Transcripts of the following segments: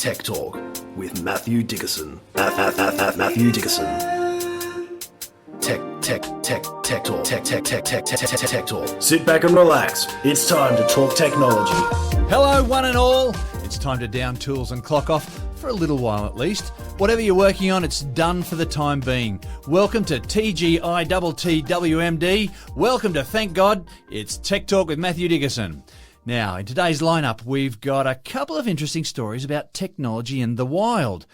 Tech Talk with Matthew Dickerson. Matthew Dickerson. Tech Talk. Tech Talk. Sit back and relax. It's time to talk technology. Hello, one and all. It's time to down tools and clock off for a little while at least. Whatever you're working on, it's done for the time being. Welcome to TGITTWMD. Welcome to Thank God. It's Tech Talk with Matthew Dickerson. Now, in today's lineup, we've got a couple of interesting stories about technology in the wild.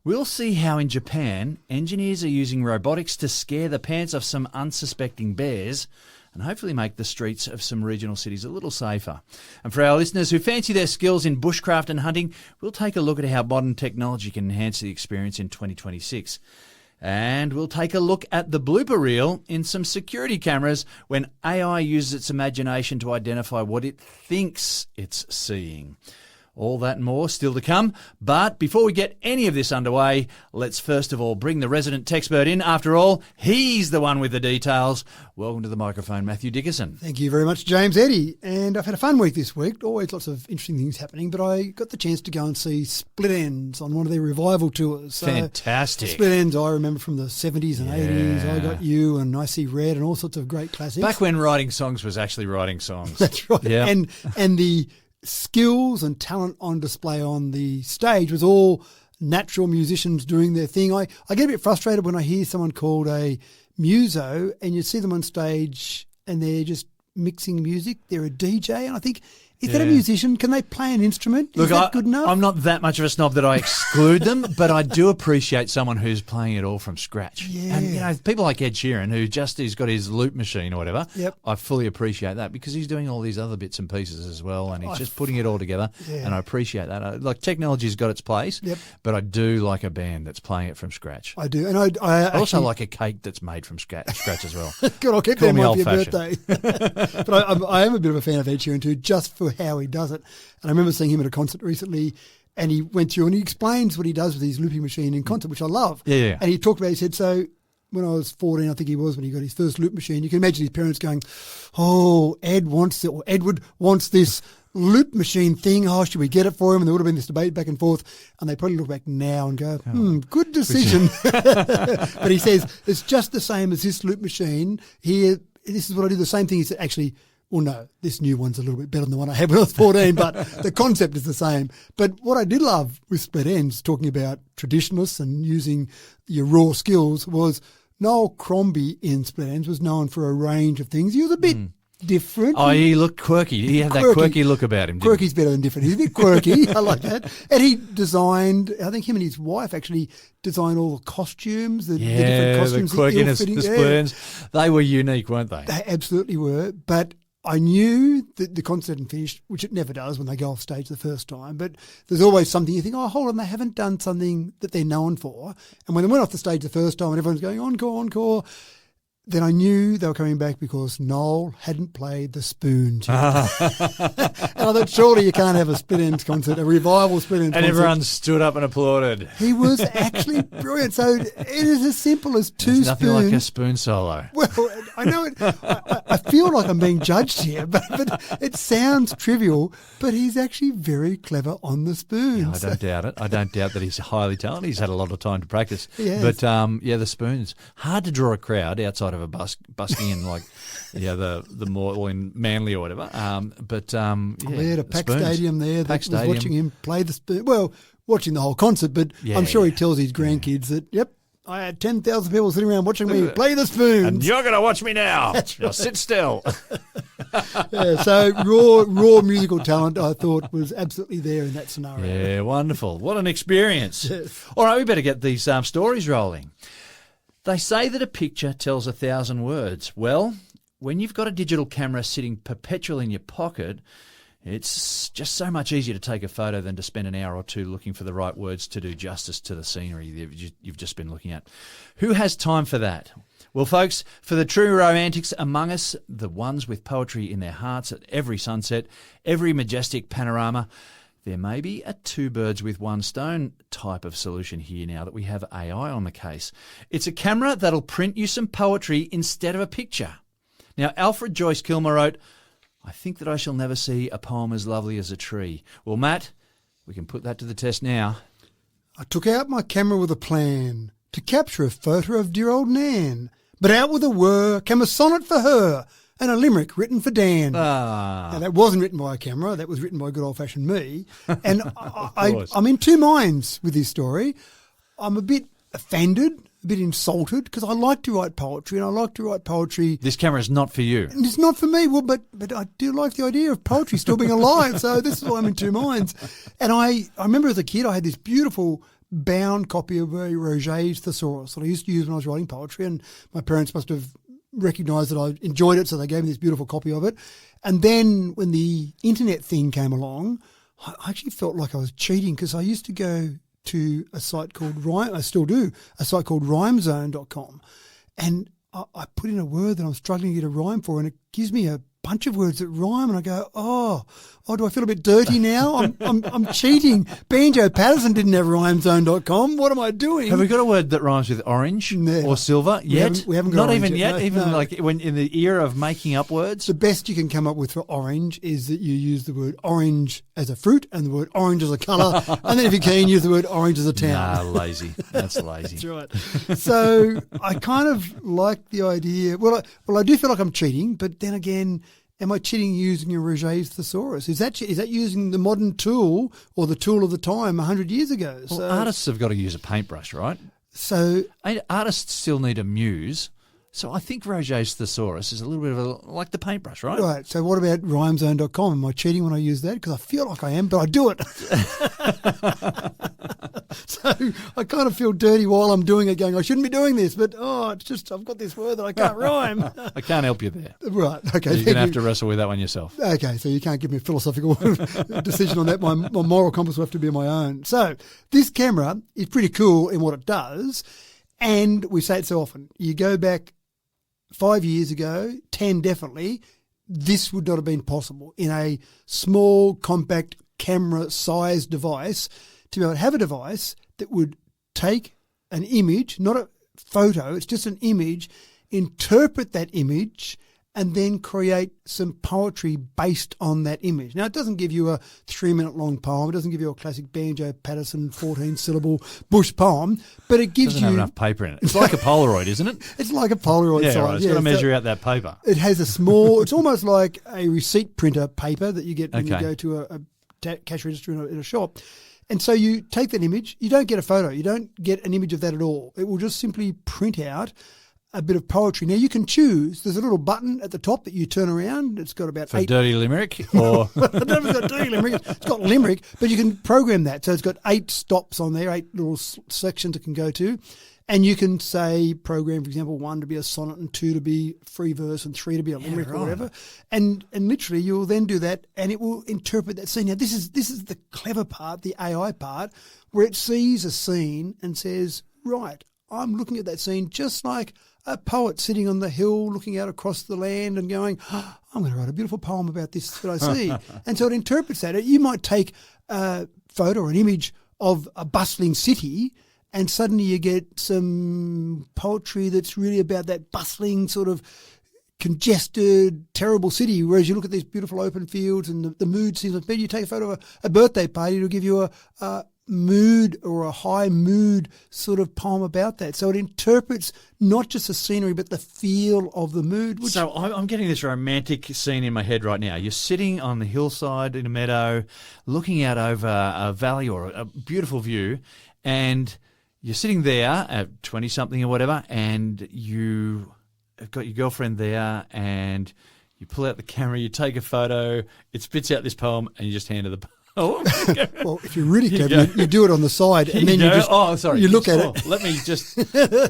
We'll see how in Japan, engineers are using robotics to scare the pants off some unsuspecting bears and hopefully make the streets of some regional cities a little safer. And for our listeners who fancy their skills in bushcraft and hunting, we'll take a look at how modern technology can enhance the experience in 2026. And we'll take a look at the blooper reel in some security cameras when AI uses its imagination to identify what it thinks it's seeing. All that and more still to come. But before we get any of this underway, let's first of all bring the resident techspert in. After all, he's the one with the details. Welcome to the microphone, Matthew Dickerson. Thank you very much, James Eddy. And I've had a fun week this week. Always lots of interesting things happening. But I got the chance to go and see Split Enz on one of their revival tours. Fantastic. Split Enz, I remember from the 70s and 80s. I Got You and I See Red and all sorts of great classics. Back when writing songs was actually writing songs. That's right. Yeah. And the skills and talent on display on the stage was all natural musicians doing their thing. I get a bit frustrated when I hear someone called a muso and you see them on stage and they're just mixing music. They're a DJ, and I think, is that a musician? Can they play an instrument? Is that good enough? I'm not that much of a snob that I exclude them, but I do appreciate someone who's playing it all from scratch. Yeah. And, people like Ed Sheeran, he's got his loop machine or whatever, Yep. I fully appreciate that because he's doing all these other bits and pieces as well, and he's just putting it all together, and I appreciate that. Like, technology's got its place, but I do like a band that's playing it from scratch. I do. And I also like a cake that's made from scratch as well. God, I'll keep Call them me on for your old-fashioned. birthday. But I am a bit of a fan of Ed Sheeran too, just for how he does it. And I remember seeing him at a concert recently, and he went through and he explains what he does with his looping machine in concert, which I love. Yeah. And he talked about, he said, so when I was 14, I think he was, when he got his first loop machine, you can imagine his parents going, oh, Edward wants this loop machine thing. Oh, should we get it for him? And there would have been this debate back and forth. And they probably look back now and go, good decision. But he says, it's just the same as this loop machine. Here, this is what I do. The same thing. He said, actually, well, no, this new one's a little bit better than the one I had when I was 14, but the concept is the same. But what I did love with Split Enz, talking about traditionalists and using your raw skills, was Noel Crombie in Split Enz was known for a range of things. He was a bit different. Oh, he looked quirky. He had that quirky look about him. Quirky's better than different. He's a bit quirky. I like that. And he designed, I think him and his wife actually designed all the costumes, the different costumes. The quirkiness, the Split Enz. They were unique, weren't they? They absolutely were. But I knew that the concert hadn't finished, which it never does when they go off stage the first time, but there's always something you think, oh, hold on, they haven't done something that they're known for. And when they went off the stage the first time and everyone's going, encore, then I knew they were coming back because Noel hadn't played the spoons yet. And I thought, surely you can't have a Split Enz concert, a revival Split Enz concert. And everyone stood up and applauded. He was actually brilliant. So it is as simple as two spoons. There's nothing like a spoon solo. Well, I know it. I feel like I'm being judged here, but it sounds trivial, but he's actually very clever on the spoons. Yeah, I don't doubt it. I don't doubt that he's highly talented. He's had a lot of time to practice. But the spoons. Hard to draw a crowd outside of a busking in the more, or in Manly or whatever. We had a packed spoons. Stadium there that was Stadium. watching him play the spoon. Well, watching the whole concert, but I'm sure he tells his grandkids that, yep, I had 10,000 people sitting around watching me play the spoons. And you're going to watch me now. That's right. Now sit still. So raw musical talent, I thought, was absolutely there in that scenario. Yeah, wonderful. What an experience. Yes. All right, we better get these stories rolling. They say that a picture tells 1,000 words. Well, when you've got a digital camera sitting perpetually in your pocket, it's just so much easier to take a photo than to spend an hour or two looking for the right words to do justice to the scenery you've just been looking at. Who has time for that? Well, folks, for the true romantics among us, the ones with poetry in their hearts at every sunset, every majestic panorama, there may be a two birds with one stone type of solution here now that we have AI on the case. It's a camera that'll print you some poetry instead of a picture. Now, Alfred Joyce Kilmer wrote, I think that I shall never see a poem as lovely as a tree. Well, Matt, We can put that to the test now. I took out my camera with a plan to capture a photo of dear old Nan. But out with a whir came a sonnet for her and a limerick written for Dan. Ah. Now, that wasn't written by a camera. That was written by good old-fashioned me. And I'm in two minds with this story. I'm a bit offended, a bit insulted, because I like to write poetry, and I like to write poetry. This camera is not for you. And it's not for me, well, but I do like the idea of poetry still being alive, so this is why I'm in two minds. And I remember as a kid I had this beautiful bound copy of a Roget's Thesaurus that I used to use when I was writing poetry, and my parents must have recognised that I enjoyed it, so they gave me this beautiful copy of it. And then when the internet thing came along, I actually felt like I was cheating, because I used to go to a site called I still do, a site called rhymezone.com, and I put in a word that I'm struggling to get a rhyme for, and it gives me a bunch of words that rhyme, and I go, oh, do I feel a bit dirty now? I'm cheating. Banjo Patterson didn't have rhymezone.com. What am I doing? Have we got a word that rhymes with orange or silver yet? We haven't got Not orange even yet. No, even no. like when in the era of making up words. The best you can come up with for orange is that you use the word orange as a fruit and the word orange as a colour, and then if you can, use the word orange as a town. Nah, lazy. That's lazy. That's right. So I kind of like the idea. Well, I do feel like I'm cheating, but then again, am I cheating using a Roget's Thesaurus? Is that using the modern tool or the tool of the time 100 years ago? Well, So artists have got to use a paintbrush, right? So Artists still need a muse. So I think Roget's Thesaurus is a little bit of like the paintbrush, right? right. So what about rhymezone.com? Am I cheating when I use that? Because I feel like I am, but I do it. So I kind of feel dirty while I'm doing it, going, I shouldn't be doing this, but it's just I've got this word that I can't rhyme. I can't help you there. Right. Okay. You're going to have to wrestle with that one yourself. Okay, so you can't give me a philosophical decision on that. My moral compass will have to be my own. So this camera is pretty cool in what it does, and we say it so often. You go back 5 years ago, 10 definitely, this would not have been possible in a small, compact camera-sized device to be able to have a device that would take an image, not a photo, it's just an image, interpret that image, and then create some poetry based on that image. Now, it doesn't give you a 3-minute long poem. It doesn't give you a classic Banjo Patterson 14-syllable bush poem, but it gives Doesn't you... have enough paper in it. It's like a Polaroid, isn't it? It's like a Polaroid Yeah, size. right. It's got to measure out that paper. It has a small... It's almost like a receipt printer paper that you get when you Okay. go to a cash register in a shop. And so you take that image. You don't get a photo. You don't get an image of that at all. It will just simply print out a bit of poetry. Now, you can choose. There's a little button at the top that you turn around. It's got about For 8... dirty limerick or... I don't know if it's got dirty limerick. It's got limerick, but you can program that. So it's got 8 stops on there, 8 little sections it can go to. And you can say, program, for example, 1 to be a sonnet and 2 to be free verse and 3 to be a limerick right. or whatever. And literally you'll then do that and it will interpret that scene. Now, this is the clever part, the AI part, where it sees a scene and says, right, I'm looking at that scene just like a poet sitting on the hill looking out across the land and going, I'm going to write a beautiful poem about this that I see. And so it interprets that. You might take a photo or an image of a bustling city and suddenly you get some poetry that's really about that bustling sort of congested, terrible city, whereas you look at these beautiful open fields and the mood seems like better. You take a photo of a birthday party, it'll give you a mood or a high mood sort of poem about that. So it interprets not just the scenery but the feel of the mood. Which So I'm getting this romantic scene in my head right now. You're sitting on the hillside in a meadow, looking out over a valley or a beautiful view, and you're sitting there at 20-something or whatever, and you have got your girlfriend there, and you pull out the camera, you take a photo, it spits out this poem, and you just hand her the poem. well, if you're really clever, you do it on the side, and then you just sorry. you look at it. Let me just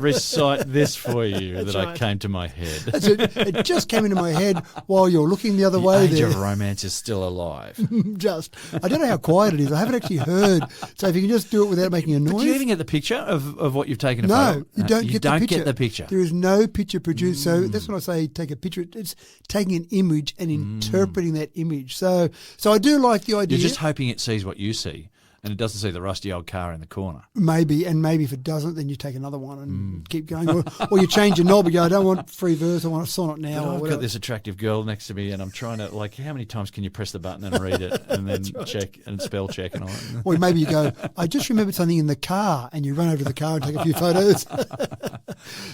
recite this for you that right. came to my head. That's it. It just came into my head while you're looking the other The way age there. of romance is still alive. I don't know how quiet it is. I haven't actually heard. So if you can just do it without making a noise. But do you even get the picture of what you've taken a No, photo? you don't You get don't the picture. get the picture. There is no picture produced. So that's when I say take a picture. It's taking an image and interpreting that image. So I do like the idea. You're just hoping it sees what you see. And it doesn't see the rusty old car in the corner. Maybe if it doesn't, then you take another one and keep going. Or you change your knob and go, I don't want free verse, I want a sonnet now. But or I've whatever. got this attractive girl next to me and I'm trying to, like, how many times can you press the button and read it and then check and spell check and all that? Or maybe you go, I just remembered something in the car, and you run over to the car and take a few photos.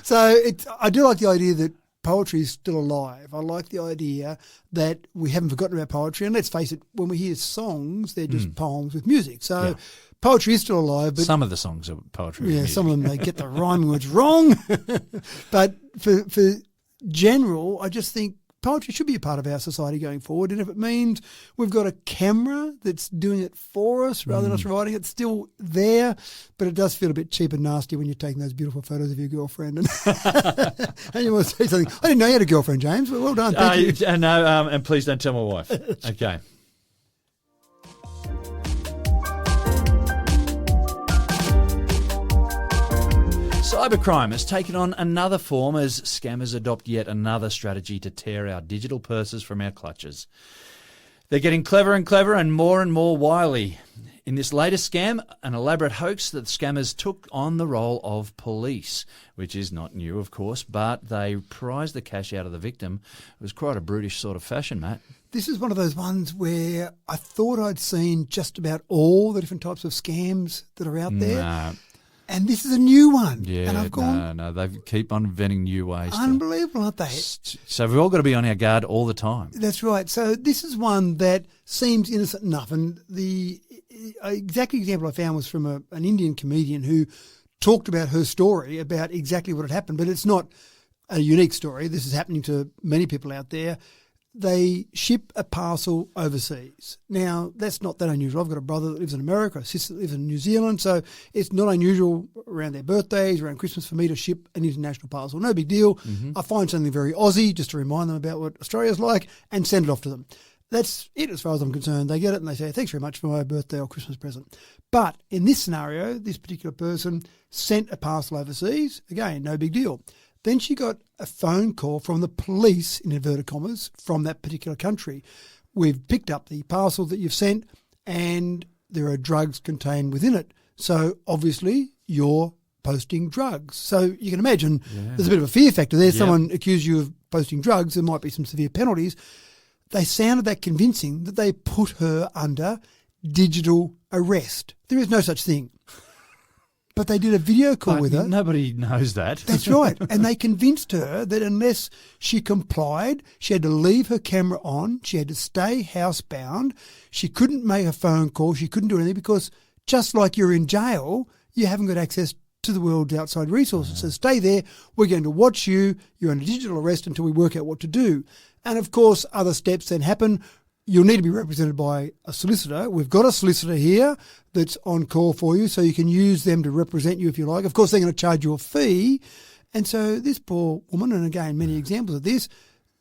So I do like the idea that poetry is still alive. I like the idea that we haven't forgotten about poetry. And let's face it, when we hear songs, they're just poems with music. So poetry is still alive. But some of the songs are poetry. Yeah, with some of them, they get the rhyming words wrong. But for general, I just think poetry should be a part of our society going forward. And if it means we've got a camera that's doing it for us rather than us writing, it's still there. But it does feel a bit cheap and nasty when you're taking those beautiful photos of your girlfriend. And, and you want to say something. I didn't know you had a girlfriend, James. Well done. Thank you. No, and please don't tell my wife. Okay. Cybercrime has taken on another form as scammers adopt yet another strategy to tear our digital purses from our clutches. They're getting clever and more wily. In this latest scam, an elaborate hoax that scammers took on the role of police, which is not new, of course, but they prized the cash out of the victim. It was quite a brutish sort of fashion, Matt. This is one of those ones where I thought I'd seen just about all the different types of scams that are out there. No. And this is a new one. Yeah, and I've gone, no, they keep on inventing new ways. Unbelievable, aren't they? So we've all got to be on our guard all the time. That's right. So this is one that seems innocent enough. And the exact example I found was from an Indian comedian who talked about her story, about exactly what had happened. But it's not a unique story. This is happening to many people out there. They ship a parcel overseas. Now, that's not that unusual. I've got a brother that lives in America, a sister that lives in New Zealand, so it's not unusual around their birthdays, around Christmas, for me to ship an international parcel. No big deal. I find something very Aussie just to remind them about what Australia's like and send it off to them. That's it as far as I'm concerned. They get it and they say, thanks very much for my birthday or Christmas present. But in this scenario, this particular person sent a parcel overseas. Again, no big deal. Then she got a phone call from the police, in inverted commas, from that particular country. We've picked up the parcel that you've sent and there are drugs contained within it. So obviously you're posting drugs. So you can imagine there's a bit of a fear factor there. Someone accused you of posting drugs. There might be some severe penalties. They sounded that convincing that they put her under digital arrest. There is no such thing. But they did a video call with her. Nobody knows that. That's right. And they convinced her that unless she complied, she had to leave her camera on, she had to stay housebound, she couldn't make a phone call, she couldn't do anything because just like you're in jail, you haven't got access to the world's outside resources. So stay there, we're going to watch you, you're under digital arrest until we work out what to do. And of course, other steps then happen. You'll need to be represented by a solicitor. We've got a solicitor here that's on call for you, so you can use them to represent you if you like. Of course, they're going to charge you a fee. And so this poor woman, and again, many examples of this,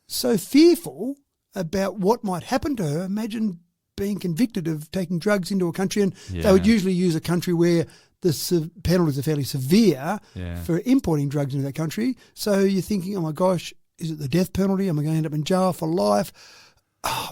so fearful about what might happen to her. Imagine being convicted of taking drugs into a country, and they would usually use a country where the penalties are fairly severe for importing drugs into that country. So you're thinking, oh my gosh, is it the death penalty? Am I going to end up in jail for life?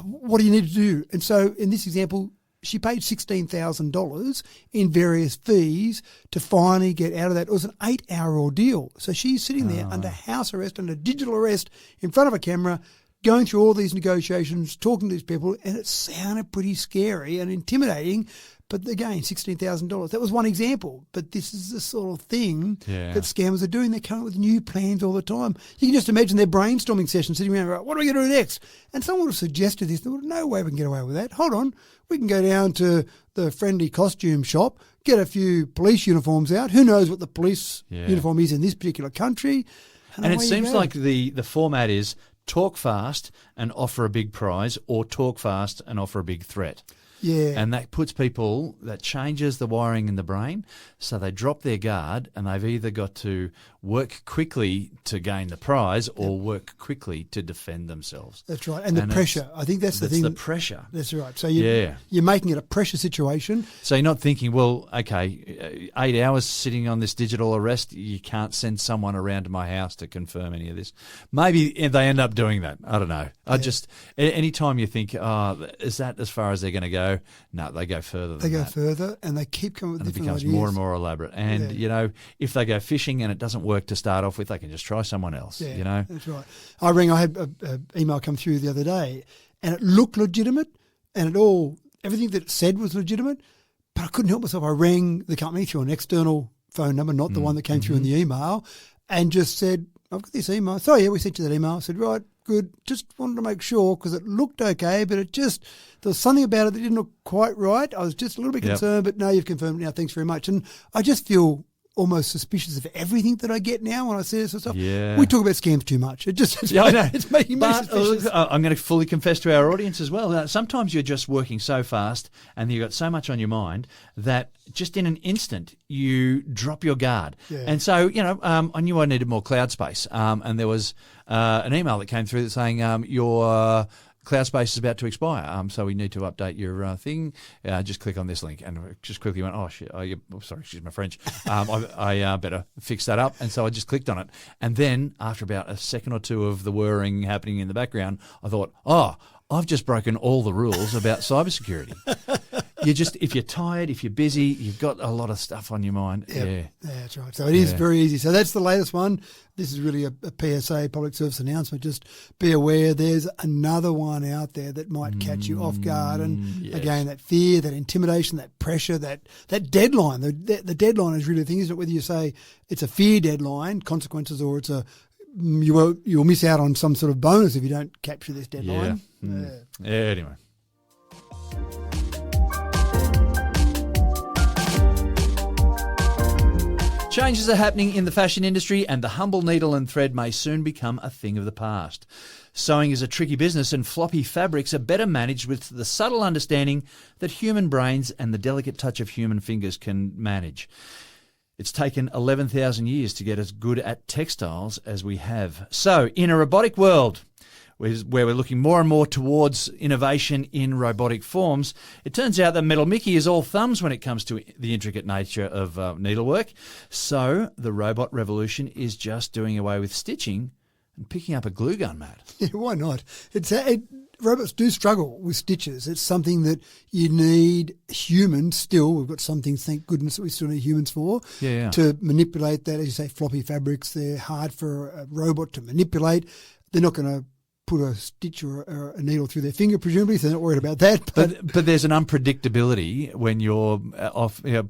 What do you need to do? And so in this example, she paid $16,000 in various fees to finally get out of that. It was an 8-hour ordeal. So she's sitting there under house arrest, under digital arrest, in front of a camera, going through all these negotiations, talking to these people, and it sounded pretty scary and intimidating. But again, $16,000. That was one example. But this is the sort of thing that scammers are doing. They're coming up with new plans all the time. You can just imagine their brainstorming session sitting around, right, what are we going to do next? And someone would have suggested this. There was no way we can get away with that. Hold on. We can go down to the friendly costume shop, get a few police uniforms out. Who knows what the police uniform is in this particular country? And it seems like the format is talk fast and offer a big prize, or talk fast and offer a big threat. Yeah. And that puts people, that changes the wiring in the brain, so they drop their guard and they've either got to work quickly to gain the prize or work quickly to defend themselves. That's right. And the pressure. I think that's the thing. The pressure. That's right. So you're making it a pressure situation. So you're not thinking, well, okay, 8 hours sitting on this digital arrest, you can't send someone around to my house to confirm any of this. Maybe they end up doing that. I don't know. Any time you think, is that as far as they're going to go? go, no, they go further than They go that. further, and they keep coming with And it different becomes ideas. more and more elaborate. And, if they go fishing and it doesn't work to start off with, they can just try someone else, Yeah, that's right. I had an email come through the other day, and it looked legitimate, and everything that it said was legitimate, but I couldn't help myself. I rang the company through an external phone number, not the one that came through in the email, and just said, I've got this email. So, yeah, we sent you that email. I said, right, good. Just wanted to make sure because it looked okay, but there was something about it that didn't look quite right. I was just a little bit concerned, but no, you've confirmed it now. Thanks very much. And I just feel almost suspicious of everything that I get now when I see this sort of stuff. Yeah. We talk about scams too much. I know. It's making me suspicious. I'm going to fully confess to our audience as well. Sometimes you're just working so fast and you've got so much on your mind that just in an instant you drop your guard. Yeah. And so, I knew I needed more cloud space. And there was an email that came through saying your cloud space is about to expire, so we need to update your thing. Just click on this link, and I just quickly went, oh shit! Sorry, excuse my French. I better fix that up, and so I just clicked on it. And then after about a second or two of the whirring happening in the background, I thought, oh, I've just broken all the rules about cybersecurity. If you're tired, if you're busy, you've got a lot of stuff on your mind. Yep. Yeah, that's right. So it is very easy. So that's the latest one. This is really a PSA, public service announcement. Just be aware there's another one out there that might catch you off guard. And again, that fear, that intimidation, that pressure, that deadline. The deadline is really the thing, isn't it? Whether you say it's a fear deadline, consequences, or it's you'll miss out on some sort of bonus if you don't capture this deadline. Anyway. Changes are happening in the fashion industry, and the humble needle and thread may soon become a thing of the past. Sewing is a tricky business, and floppy fabrics are better managed with the subtle understanding that human brains and the delicate touch of human fingers can manage. It's taken 11,000 years to get as good at textiles as we have. So, in a robotic world, where we're looking more and more towards innovation in robotic forms, it turns out that Metal Mickey is all thumbs when it comes to the intricate nature of needlework. So the robot revolution is just doing away with stitching and picking up a glue gun, Matt. Yeah, why not? Robots do struggle with stitches. It's something that you need humans still. We've got some things, thank goodness, that we still need humans for to manipulate that. As you say, floppy fabrics, they're hard for a robot to manipulate. They're not going to put a stitch or a needle through their finger, presumably, so they're not worried about that. But there's an unpredictability when you're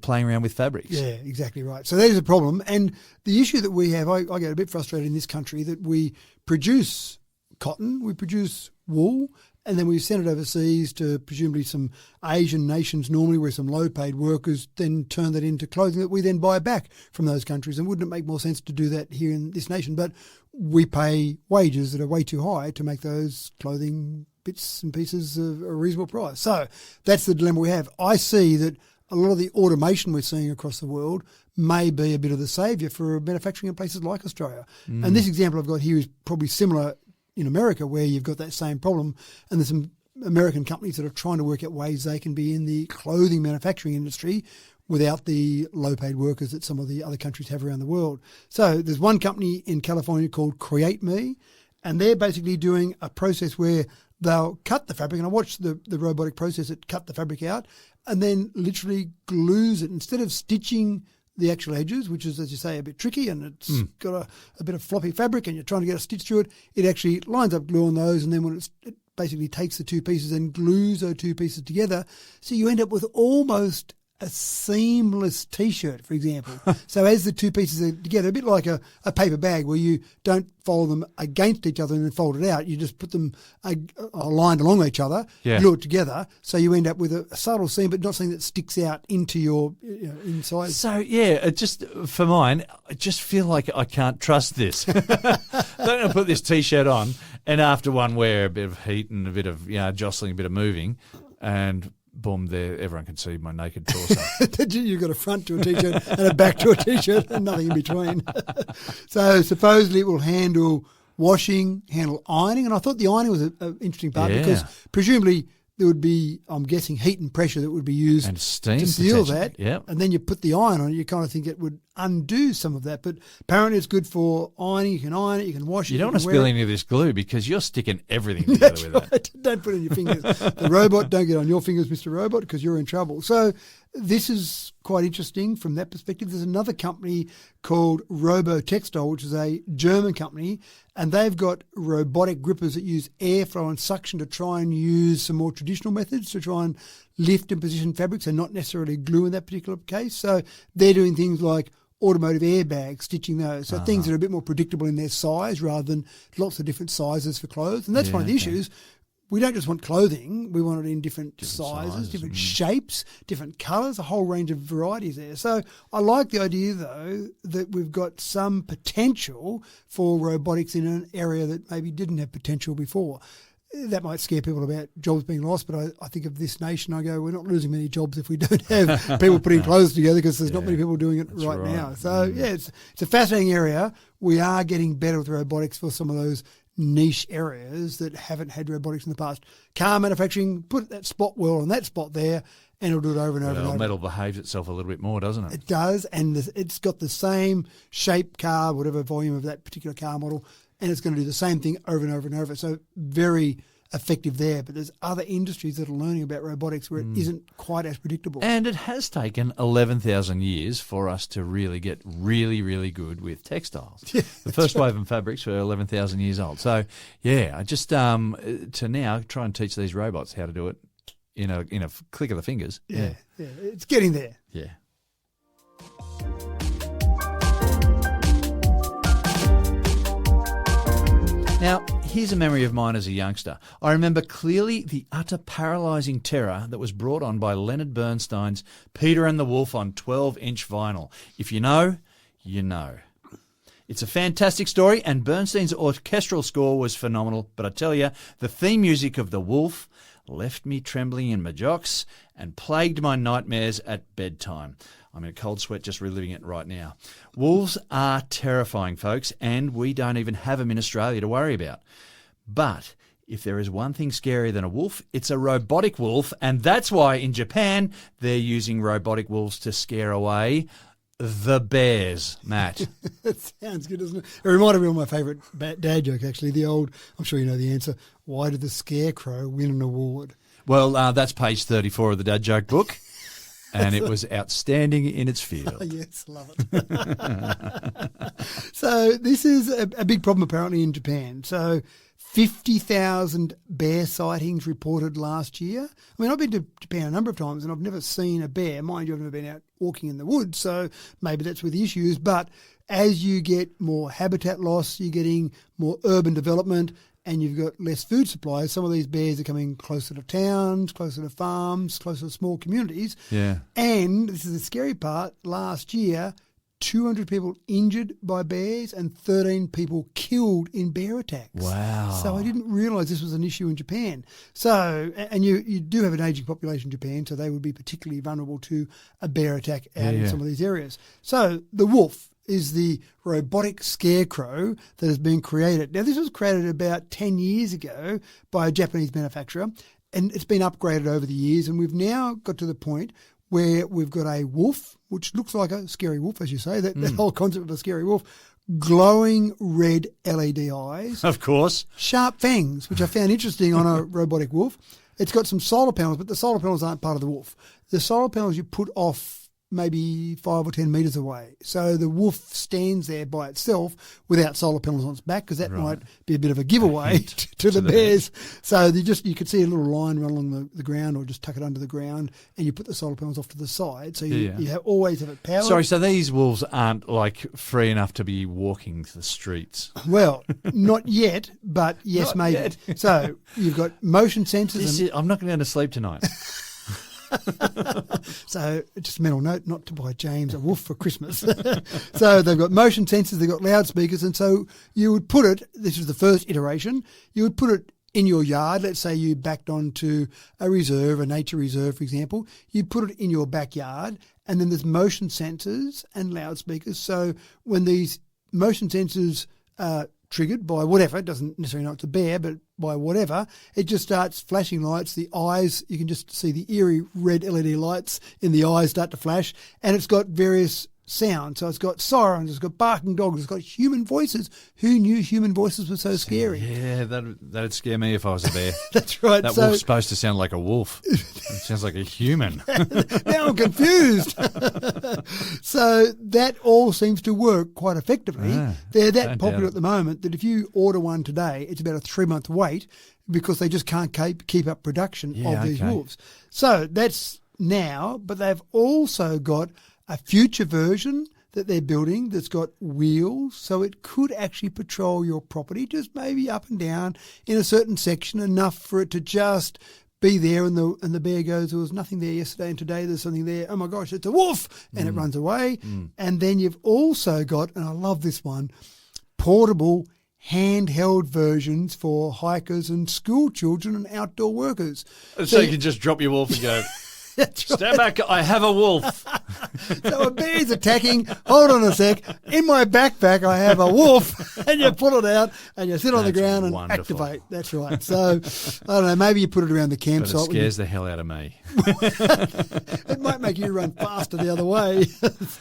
playing around with fabrics. Yeah, exactly right. So that is a problem. And the issue that we have, I get a bit frustrated in this country that we produce cotton, we produce wool, and then we send it overseas to presumably some Asian nations normally where some low-paid workers then turn that into clothing that we then buy back from those countries. And wouldn't it make more sense to do that here in this nation? But we pay wages that are way too high to make those clothing bits and pieces of a reasonable price. So that's the dilemma we have. I see that a lot of the automation we're seeing across the world may be a bit of the saviour for manufacturing in places like Australia. And this example I've got here is probably similar in America, where you've got that same problem, and there's some American companies that are trying to work out ways they can be in the clothing manufacturing industry without the low-paid workers that some of the other countries have around the world. So there's one company in California called Create Me, and they're basically doing a process where they'll cut the fabric, and I watched the robotic process that cut the fabric out, and then literally glues it. Instead of stitching the actual edges, which is, as you say, a bit tricky, and it's got a bit of floppy fabric and you're trying to get a stitch through it, it actually lines up glue on those, and then when it basically takes the two pieces and glues those two pieces together, so you end up with almost a seamless T-shirt, for example. So as the two pieces are together, a bit like a paper bag where you don't fold them against each other and then fold it out. You just put them aligned along each other, glue it together, so you end up with a subtle seam, but not something that sticks out into your inside. So, it just, for mine, I just feel like I can't trust this. Don't put this T-shirt on, and after one wear, a bit of heat and a bit of jostling, a bit of moving, and boom, there, everyone can see my naked torso. You've got a front to a T-shirt and a back to a T-shirt and nothing in between. So supposedly it will handle washing, handle ironing, and I thought the ironing was an interesting part because presumably there would be, I'm guessing, heat and pressure that would be used And steam, to seal potentially. that. Yep. And then you put the iron on it, you kind of think it would undo some of that. But apparently it's good for ironing. You can iron it, you can wash it. You don't want to can wear spill it. any of this glue because you're sticking everything together with that. Don't put it on your fingers. The robot, don't get on your fingers, Mr. Robot, because you're in trouble. So this is quite interesting from that perspective. There's another company called Robo-Textile, which is a German company, and they've got robotic grippers that use airflow and suction to try and use some more traditional methods to try and lift and position fabrics and not necessarily glue in that particular case. So they're doing things like automotive airbags, stitching those. So things that are a bit more predictable in their size rather than lots of different sizes for clothes. And that's one of the issues. We don't just want clothing, we want it in different sizes, different shapes, different colours, a whole range of varieties there. So I like the idea, though, that we've got some potential for robotics in an area that maybe didn't have potential before. That might scare people about jobs being lost, but I think of this nation, I go, we're not losing many jobs if we don't have people putting clothes together because there's not many people doing it right now. So, it's a fascinating area. We are getting better with robotics for some of those niche areas that haven't had robotics in the past. Car manufacturing, put that spot wheel on that spot there, and it'll do it over and over and over. Metal behaves itself a little bit more, doesn't it? It does, and it's got the same shape car, whatever volume of that particular car model, and it's going to do the same thing over and over and over. So very effective there. But there's other industries that are learning about robotics where it isn't quite as predictable. And it has taken 11,000 years for us to really get really, really good with textiles. Yeah, the first woven fabrics were 11,000 years old. So, I just to now try and teach these robots how to do it in a click of the fingers. Yeah, it's getting there. Yeah. Now, here's a memory of mine as a youngster. I remember clearly the utter paralysing terror that was brought on by Leonard Bernstein's Peter and the Wolf on 12-inch vinyl. If you know, you know. It's a fantastic story, and Bernstein's orchestral score was phenomenal, but I tell you, the theme music of The Wolf left me trembling in my jocks and plagued my nightmares at bedtime. I'm in a cold sweat just reliving it right now. Wolves are terrifying, folks, and we don't even have them in Australia to worry about. But if there is one thing scarier than a wolf, it's a robotic wolf, and that's why in Japan they're using robotic wolves to scare away the bears, Matt. That sounds good, doesn't it? It reminded me of my favourite dad joke, actually, the old, I'm sure you know the answer, why did the scarecrow win an award? Well, that's page 34 of the Dad Joke book. And it was outstanding in its field. Yes, love it. So this is a big problem apparently in Japan. So 50,000 bear sightings reported last year. I mean, I've been to Japan a number of times and I've never seen a bear. Mind you, I've never been out walking in the woods, so maybe that's where the issue is. But as you get more habitat loss, you're getting more urban development, and you've got less food supply, some of these bears are coming closer to towns, closer to farms, closer to small communities. Yeah. And this is the scary part, last year, 200 people injured by bears and 13 people killed in bear attacks. Wow. So I didn't realise this was an issue in Japan. So, and you do have an ageing population in Japan, so they would be particularly vulnerable to a bear attack out in some of these areas. So the wolf is the robotic scarecrow that has been created. Now, this was created about 10 years ago by a Japanese manufacturer, and it's been upgraded over the years, and we've now got to the point where we've got a wolf, which looks like a scary wolf, as you say, that whole concept of a scary wolf, glowing red LED eyes. Of course. Sharp fangs, which I found interesting on a robotic wolf. It's got some solar panels, but the solar panels aren't part of the wolf. The solar panels you put off maybe 5 or 10 metres away. So the wolf stands there by itself without solar panels on its back, because that might be a bit of a giveaway to the bears. So you could see a little line run along the ground, or just tuck it under the ground, and you put the solar panels off to the side. So you always have it powered. Sorry, so these wolves aren't like free enough to be walking the streets? Well, not yet, but yes, maybe. Yet. So you've got motion sensors. I'm not going to sleep tonight. So just a mental note, not to buy James a wolf for Christmas. So they've got motion sensors, they've got loudspeakers, and so you would put it, this is the first iteration, you would put it in your yard. Let's say you backed onto a reserve, a nature reserve, for example. You'd put it in your backyard, and then there's motion sensors and loudspeakers. So when these motion sensors triggered by whatever. It doesn't necessarily know it's a bear, but by whatever, it just starts flashing lights. The eyes, you can just see the eerie red LED lights in the eyes start to flash, and it's got various sounds. So it's got sirens, it's got barking dogs, it's got human voices. Who knew human voices were so scary? Yeah, that'd scare me if I was a bear. That's right. That wolf's supposed to sound like a wolf. It sounds like a human. Now I'm confused. So that all seems to work quite effectively. They're that popular at the moment that if you order one today, it's about a 3-month wait because they just can't keep up production of these wolves. So that's now, but they've also got a future version that they're building that's got wheels, so it could actually patrol your property, just maybe up and down in a certain section, enough for it to just be there, and the bear goes, there was nothing there yesterday and today there's something there. Oh my gosh, it's a wolf! And it runs away. And then you've also got, and I love this one, portable handheld versions for hikers and school children and outdoor workers. So you can just drop your wolf and go, stand back, I have a wolf. So a bear's attacking, hold on a sec, in my backpack I have a wolf, and you pull it out and you sit on the ground and activate. That's right. So, I don't know, maybe you put it around the campsite. But it scares the hell out of me. It might make you run faster the other way.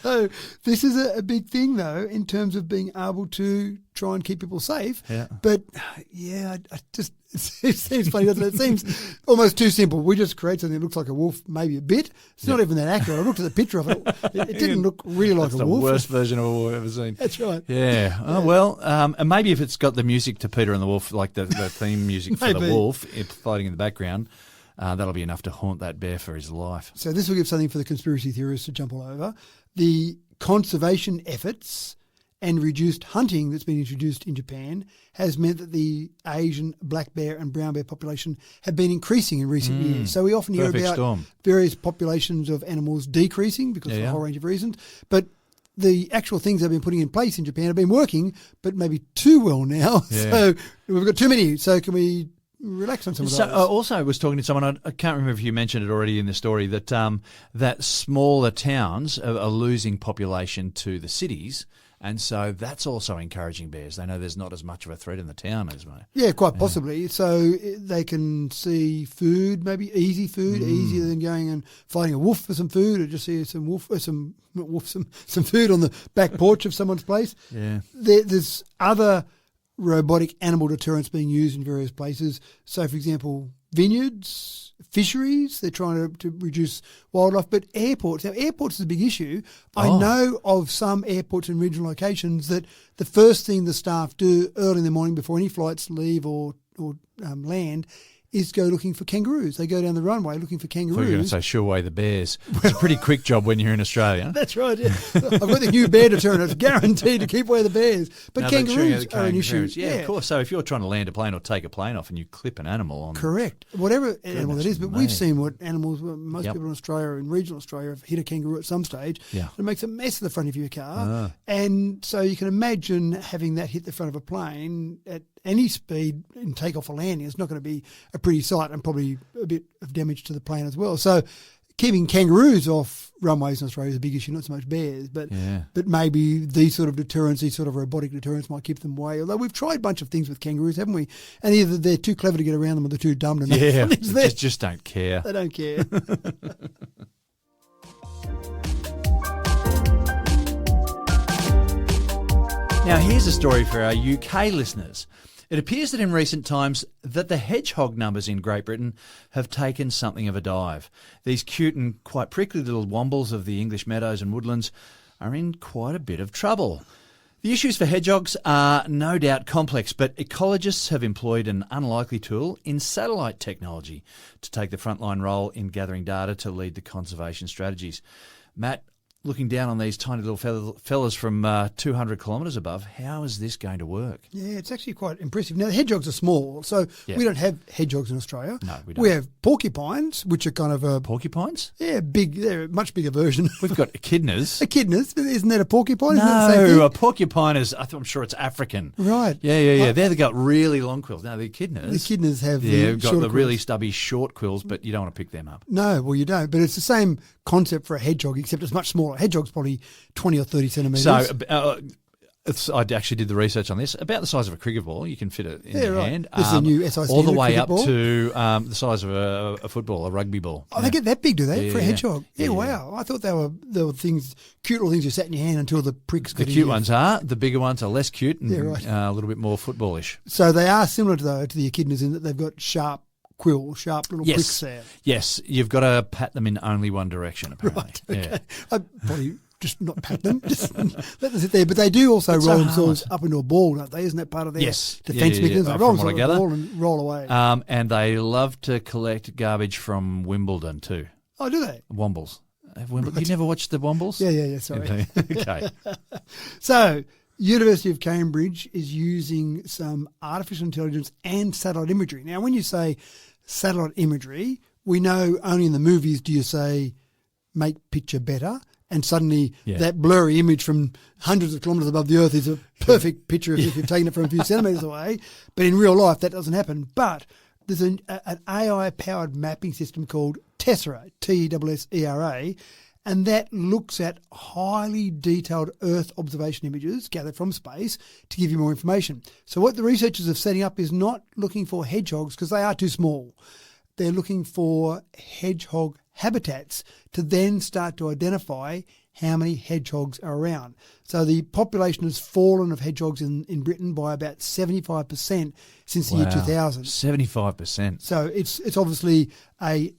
So this is a big thing, though, in terms of being able to try and keep people safe. Yeah. But, I just... It seems funny, doesn't it? It seems almost too simple. We just create something that looks like a wolf, maybe a bit. It's not even that accurate. I looked at the picture of it. It didn't look really like a wolf. That's the worst version of a wolf I've ever seen. That's right. Yeah. Oh, well, and maybe if it's got the music to Peter and the Wolf, like the theme music for the wolf fighting in the background, that'll be enough to haunt that bear for his life. So this will give something for the conspiracy theorists to jump all over. The conservation efforts and reduced hunting that's been introduced in Japan has meant that the Asian black bear and brown bear population have been increasing in recent years. So we often hear about various populations of animals decreasing because of a whole range of reasons. But the actual things they've been putting in place in Japan have been working, but maybe too well now. Yeah. So we've got too many. So can we relax on some of those? Also, I was talking to someone, I can't remember if you mentioned it already in the story, that that smaller towns are losing population to the cities. And so that's also encouraging bears. They know there's not as much of a threat in the town as well. Yeah, quite possibly. So they can see food, maybe easy food, easier than going and finding a wolf for some food, or just see some some food on the back porch of someone's place. Yeah, there's other robotic animal deterrents being used in various places. So, for example, vineyards, fisheries, they're trying to reduce wildlife, but airports. Now, airports is a big issue. I know of some airports in regional locations that the first thing the staff do early in the morning before any flights leave or land is go looking for kangaroos. They go down the runway looking for kangaroos. I thought you were going to say shoo away the bears. It's a pretty quick job when you're in Australia. That's right, yeah. I've got the new bear deterrent. It's guaranteed to keep away the bears. But kangaroos are an issue. Yeah, of course. So if you're trying to land a plane or take a plane off and you clip an animal on... Correct. Whatever animal it is. But we've seen what animals, most people in Australia, in regional Australia, have hit a kangaroo at some stage. Yeah. It makes a mess of the front of your car. And so you can imagine having that hit the front of a plane at any speed in takeoff or landing. It's not going to be a pretty sight, and probably a bit of damage to the plane as well. So keeping kangaroos off runways in Australia is a big issue, not so much bears, but maybe these sort of deterrents, these sort of robotic deterrents might keep them away. Although we've tried a bunch of things with kangaroos, haven't we? And either they're too clever to get around them or they're too dumb to know. Yeah, they just don't care. They don't care. Now, here's a story for our UK listeners. It appears that in recent times that the hedgehog numbers in Great Britain have taken something of a dive. These cute and quite prickly little wombles of the English meadows and woodlands are in quite a bit of trouble. The issues for hedgehogs are no doubt complex, but ecologists have employed an unlikely tool in satellite technology to take the frontline role in gathering data to lead the conservation strategies. Matt, looking down on these tiny little fellas from 200 kilometres above, how is this going to work? Yeah, it's actually quite impressive. Now, the hedgehogs are small, so we don't have hedgehogs in Australia. No, we don't. We have porcupines, which are kind of a... Porcupines? Yeah, big. They're a much bigger version. We've got echidnas. Echidnas? Isn't that a porcupine? No, a porcupine is, I'm sure it's African. Right. Yeah. They've got really long quills. Now, the echidnas... The echidnas have we've got the quills. really stubby short quills, but you don't want to pick them up. No, well, you don't. But it's the same concept for a hedgehog, except it's much smaller. A hedgehog's probably 20 or 30 centimetres. So I actually did the research on this. About the size of a cricket ball, you can fit it in your hand. This is a new SI all the standard way cricket up ball. to the size of a football, a rugby ball. Oh, they get that big, do they? For a hedgehog? Yeah, Yeah. wow. I thought they were things, cute little things you sat in your hand until the pricks The got in cute you. ones are. The bigger ones are less cute and Yeah, right. a little bit more footballish. So they are similar to the echidnas in that they've got sharp little Yes. pricks there. Yes, you've got to pat them in only one direction, apparently. Right, okay. Yeah. I'd probably just not pat them, just let them sit there. But they do also It's roll so themselves up into a ball, don't they? Isn't that part of their Yes. defence Yeah. mechanism? They From roll what I themselves gather. up the ball and roll away. And they love to collect garbage from Wimbledon too. Oh, do they? Wombles. You never watched the Wombles? Yeah, sorry. Okay. So, University of Cambridge is using some artificial intelligence and satellite imagery. Now, when you say satellite imagery, we know only in the movies do you say make picture better, and suddenly that blurry image from hundreds of kilometres above the Earth is a perfect picture if you've taken it from a few centimetres away. But in real life, that doesn't happen. But there's an AI-powered mapping system called Tessera, Tessera, and that looks at highly detailed Earth observation images gathered from space to give you more information. So what the researchers are setting up is not looking for hedgehogs because they are too small. They're looking for hedgehog habitats to then start to identify how many hedgehogs are around. So the population has fallen of hedgehogs in Britain by about 75% since the year 2000. 75%. So it's obviously a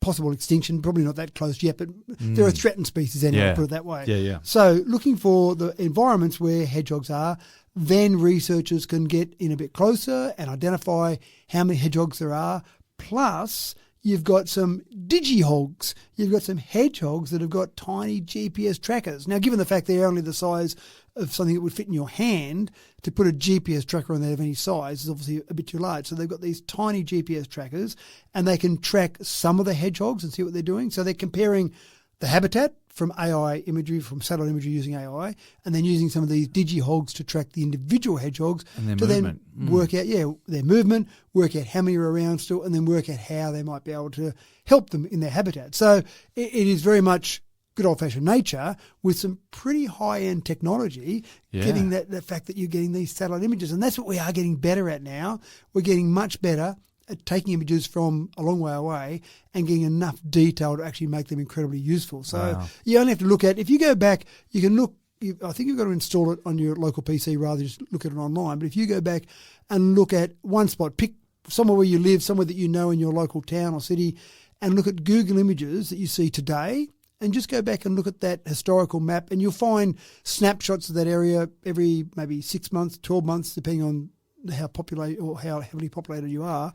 possible extinction, probably not that close yet, but there are threatened species anyway, put it that way. Yeah. So looking for the environments where hedgehogs are, then researchers can get in a bit closer and identify how many hedgehogs there are. Plus, you've got some digihogs. You've got some hedgehogs that have got tiny GPS trackers. Now, given the fact they're only the size of something that would fit in your hand, to put a GPS tracker on there of any size is obviously a bit too large. So they've got these tiny GPS trackers and they can track some of the hedgehogs and see what they're doing. So they're comparing the habitat from AI imagery, from satellite imagery using AI, and then using some of these digihogs to track the individual hedgehogs And their to movement. then work out, their movement, work out how many are around still, and then work out how they might be able to help them in their habitat. So it is very much good old-fashioned nature with some pretty high-end technology, giving the fact that you're getting these satellite images. And that's what we are getting better at now. We're getting much better at taking images from a long way away and getting enough detail to actually make them incredibly useful. So you only have to look at, if you go back, you can look, I think you've got to install it on your local PC rather than just look at it online. But if you go back and look at one spot, pick somewhere where you live, somewhere that you know in your local town or city, and look at Google images that you see today, and just go back and look at that historical map, and you'll find snapshots of that area every maybe 6 months, 12 months, depending on how populated or how heavily populated you are,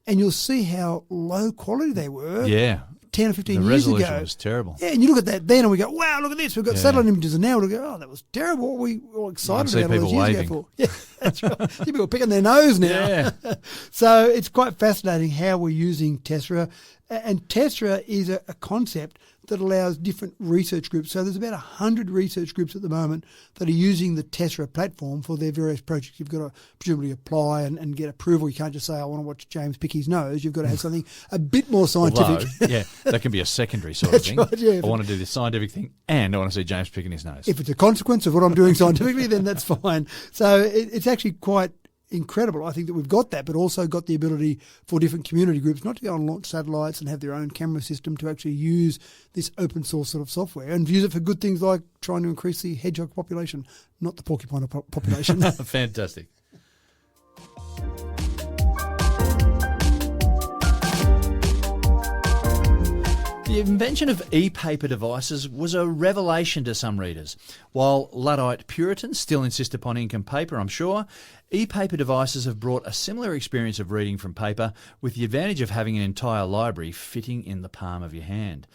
and you'll see how low quality they were 10 or 15 The years ago. resolution was terrible. Yeah, and you look at that then and we go, wow, look at this. We've got satellite images, and now we go, oh, that was terrible. What were we all excited see about all those people years waving. ago for? Yeah, that's right. See people picking their nose now. Yeah. So it's quite fascinating how we're using Tessera. And Tessera is a concept that allows different research groups. So there's about 100 research groups at the moment that are using the Tessera platform for their various projects. You've got to presumably apply and get approval. You can't just say, I want to watch James pick his nose. You've got to have something a bit more scientific. Although, that can be a secondary sort of thing. right, yeah. I want to do this scientific thing and I want to see James picking his nose. If it's a consequence of what I'm doing scientifically, then that's fine. So it's actually quite incredible, I think, that we've got that, but also got the ability for different community groups not to go and launch satellites and have their own camera system, to actually use this open source sort of software and use it for good things like trying to increase the hedgehog population, not the porcupine population. Fantastic. The invention of e-paper devices was a revelation to some readers. While Luddite Puritans still insist upon ink and paper, I'm sure, e-paper devices have brought a similar experience of reading from paper, with the advantage of having an entire library fitting in the palm of your hand.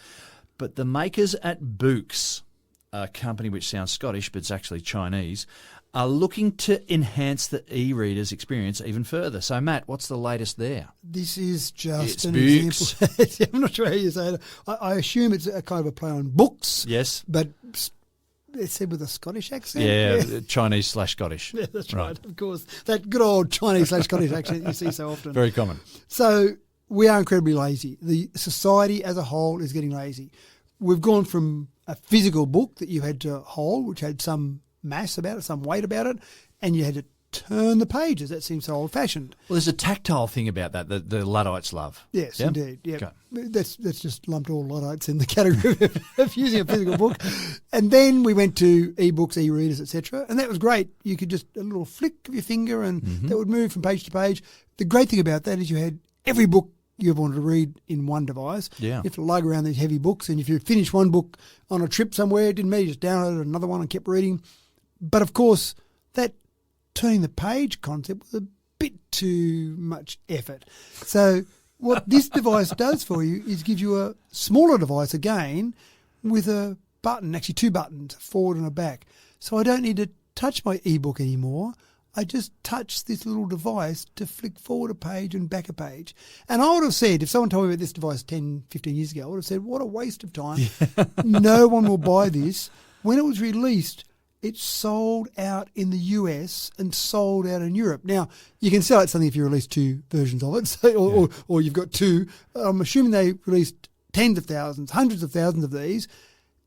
But the makers at Boox, a company which sounds Scottish but it's actually Chinese, are looking to enhance the e-reader's experience even further. So, Matt, what's the latest there? This is just It's an Boox. example. I'm not sure how you say it. I assume it's a kind of a play on books. Yes. But it's said with a Scottish accent. Yeah, Chinese/Scottish. Yeah, that's right, of course. That good old Chinese/Scottish accent you see so often. Very common. So we are incredibly lazy. The society as a whole is getting lazy. We've gone from a physical book that you had to hold, which had some mass about it, some weight about it, and you had to turn the pages. That seems so old-fashioned. Well, there's a tactile thing about that the Luddites love. Yes, Yep? indeed. Yeah, Okay. that's just lumped all Luddites in the category of using a physical book. And then we went to e-books, e-readers, etc., and that was great. You could just a little flick of your finger, and that would move from page to page. The great thing about that is you had every book you ever wanted to read in one device. Yeah. You have to lug around these heavy books, and if you finished one book on a trip somewhere, it didn't matter, you just downloaded another one and kept reading. But of course, that turning the page concept was a bit too much effort. So what this device does for you is give you a smaller device again with a button, actually 2 buttons, forward and a back. So I don't need to touch my ebook anymore. I just touch this little device to flick forward a page and back a page. And I would have said, if someone told me about this device 10, 15 years ago, I would have said, what a waste of time. No one will buy this. When it was released, it sold out in the US and sold out in Europe. Now, you can sell it something if you release 2 versions of it, so, or you've got 2. I'm assuming they released tens of thousands, hundreds of thousands of these,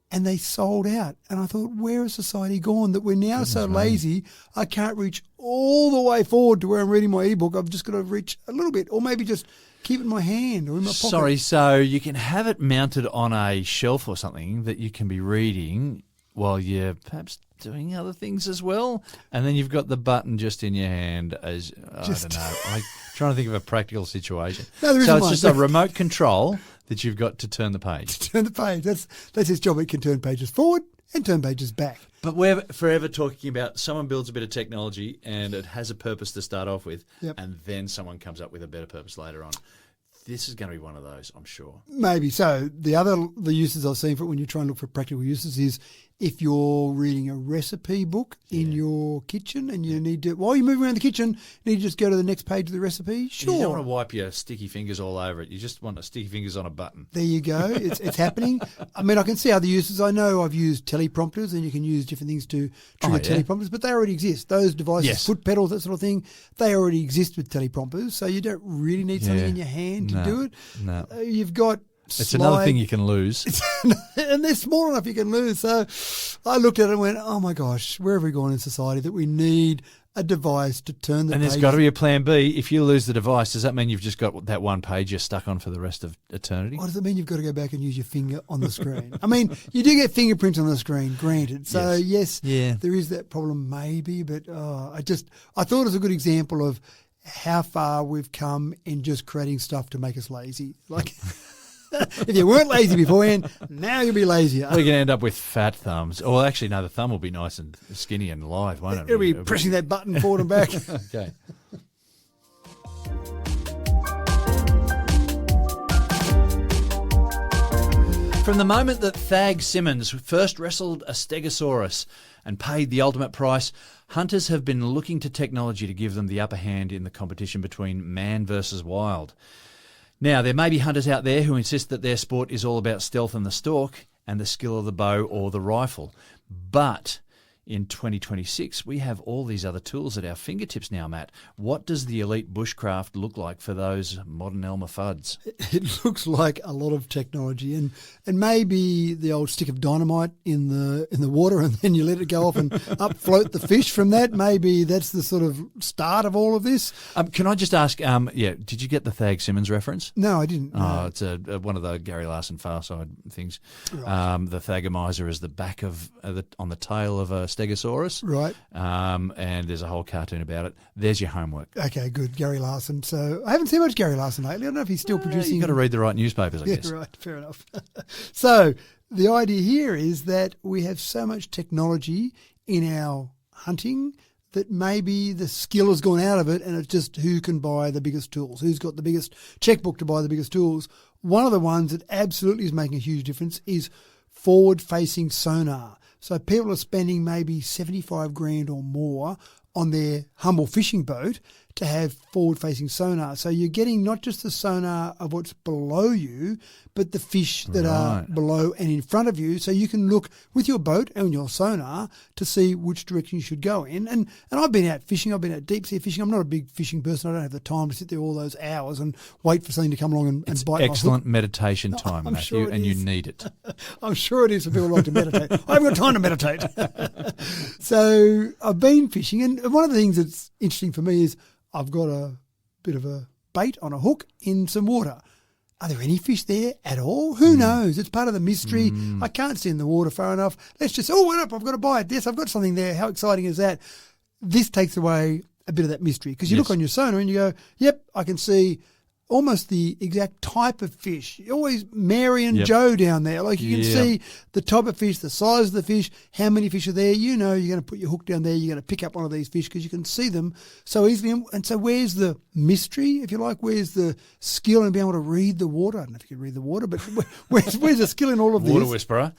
and they sold out. And I thought, where has society gone that we're now so lazy I can't reach all the way forward to where I'm reading my ebook? I've just got to reach a little bit, or maybe just keep it in my hand or in my pocket. Sorry, so you can have it mounted on a shelf or something that you can be reading while you're perhaps doing other things as well, and then you've got the button just in your hand as, I don't know, I'm trying to think of a practical situation. No, there so isn't it's one. just a remote control that you've got to turn the page. Turn the page. That's its job. It can turn pages forward and turn pages back. But we're forever talking about someone builds a bit of technology and it has a purpose to start off with, and then someone comes up with a better purpose later on. This is going to be one of those, I'm sure. Maybe. So the uses I've seen for it when you try and look for practical uses is if you're reading a recipe book in your kitchen and you need to, while you're moving around the kitchen, you need to just go to the next page of the recipe. Sure. You don't want to wipe your sticky fingers all over it. You just want sticky fingers on a button. There you go. It's happening. I mean, I can see other uses. I know I've used teleprompters, and you can use different things to trigger teleprompters, but they already exist. Those devices, foot pedals, that sort of thing, they already exist with teleprompters, so you don't really need something in your hand to do it. No. You've got It's another thing you can lose. And they're small enough you can lose. So I looked at it and went, oh my gosh, where have we gone in society that we need a device to turn the And page? there's got to be a plan B. If you lose the device, does that mean you've just got that one page you're stuck on for the rest of eternity? What does it mean you've got to go back and use your finger on the screen? I mean, you do get fingerprints on the screen, granted. So, yes, there is that problem maybe, but I thought it was a good example of how far we've come in just creating stuff to make us lazy. Like, if you weren't lazy beforehand, now you'll be lazier. We're going to end up with fat thumbs. Or actually, no, the thumb will be nice and skinny and live, won't it? It'll be pressing that button forward and back. Okay. From the moment that Thag Simmons first wrestled a Stegosaurus and paid the ultimate price, hunters have been looking to technology to give them the upper hand in the competition between man versus wild. Now, there may be hunters out there who insist that their sport is all about stealth and the stalk and the skill of the bow or the rifle. But in 2026, we have all these other tools at our fingertips now, Matt. What does the elite bushcraft look like for those modern Elmer Fuds? It looks like a lot of technology, and maybe the old stick of dynamite in the water, and then you let it go off and upfloat the fish from that. Maybe that's the sort of start of all of this. Can I just ask, did you get the Thag Simmons reference? No, I didn't. No. Oh, it's one of the Gary Larson Far Side things. Right. The Thagomizer is the back of on the tail of a Stegosaurus. Right. And there's a whole cartoon about it. There's your homework. Okay, good. Gary Larson. So I haven't seen much Gary Larson lately. I don't know if he's still producing. You've got to read the right newspapers, I guess. Right. Fair enough. So the idea here is that we have so much technology in our hunting that maybe the skill has gone out of it, and it's just who can buy the biggest tools, who's got the biggest checkbook to buy the biggest tools. One of the ones that absolutely is making a huge difference is forward-facing sonar. So people are spending maybe $75,000 or more on their humble fishing boat to have forward-facing sonar. So you're getting not just the sonar of what's below you, but the fish that are below and in front of you. So you can look with your boat and your sonar to see which direction you should go in. And I've been out fishing. I've been out deep-sea fishing. I'm not a big fishing person. I don't have the time to sit there all those hours and wait for something to come along and bite my hook. Excellent meditation time, Matthew, sure and you need it. I'm sure it is for people who like to meditate. I haven't got time to meditate. So I've been fishing, and one of the things that's interesting for me is I've got a bit of a bait on a hook in some water. Are there any fish there at all? Who knows? It's part of the mystery. I can't see in the water far enough. Let's just, wait up, I've got a bite. Yes, I've got something there. How exciting is that? This takes away a bit of that mystery because you look on your sonar and you go, yep, I can see almost the exact type of fish. Always Mary and Joe down there. Like you can see the type of fish, the size of the fish, how many fish are there. You know you're going to put your hook down there. You're going to pick up one of these fish because you can see them so easily. And so where's the mystery, if you like? Where's the skill in being able to read the water? I don't know if you can read the water, but where's the skill in all of this? Water whisperer.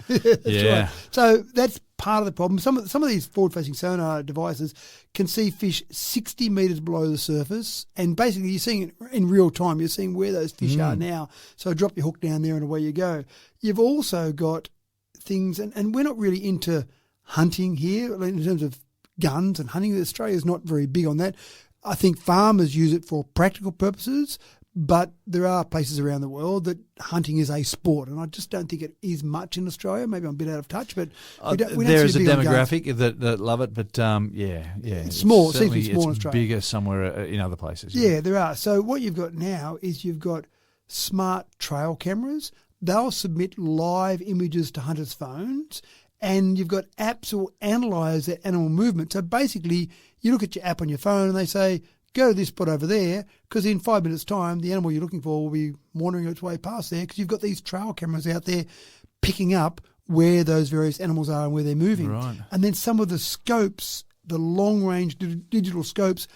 Yeah. Right. So that's part of the problem. Some of these forward-facing sonar devices can see fish 60 metres below the surface, and basically you're seeing it in real time. You're seeing where those fish are now. So drop your hook down there and away you go. You've also got things, and we're not really into hunting here in terms of guns and hunting. Australia's not very big on that. I think farmers use it for practical purposes, but there are places around the world that hunting is a sport, and I just don't think it is much in Australia. Maybe I'm a bit out of touch, but we don't there is a big on guns. demographic that love it, but it's small. It seems to be small in Australia. Bigger somewhere in other places. Yeah, there are. So what you've got now is you've got smart trail cameras. They'll submit live images to hunters' phones, and you've got apps that will analyse that animal movement. So basically, you look at your app on your phone, and they say, go to this spot over there, because in 5 minutes' time, the animal you're looking for will be wandering its way past there, because you've got these trail cameras out there picking up where those various animals are and where they're moving. Right. And then some of the scopes, the long-range digital scopes,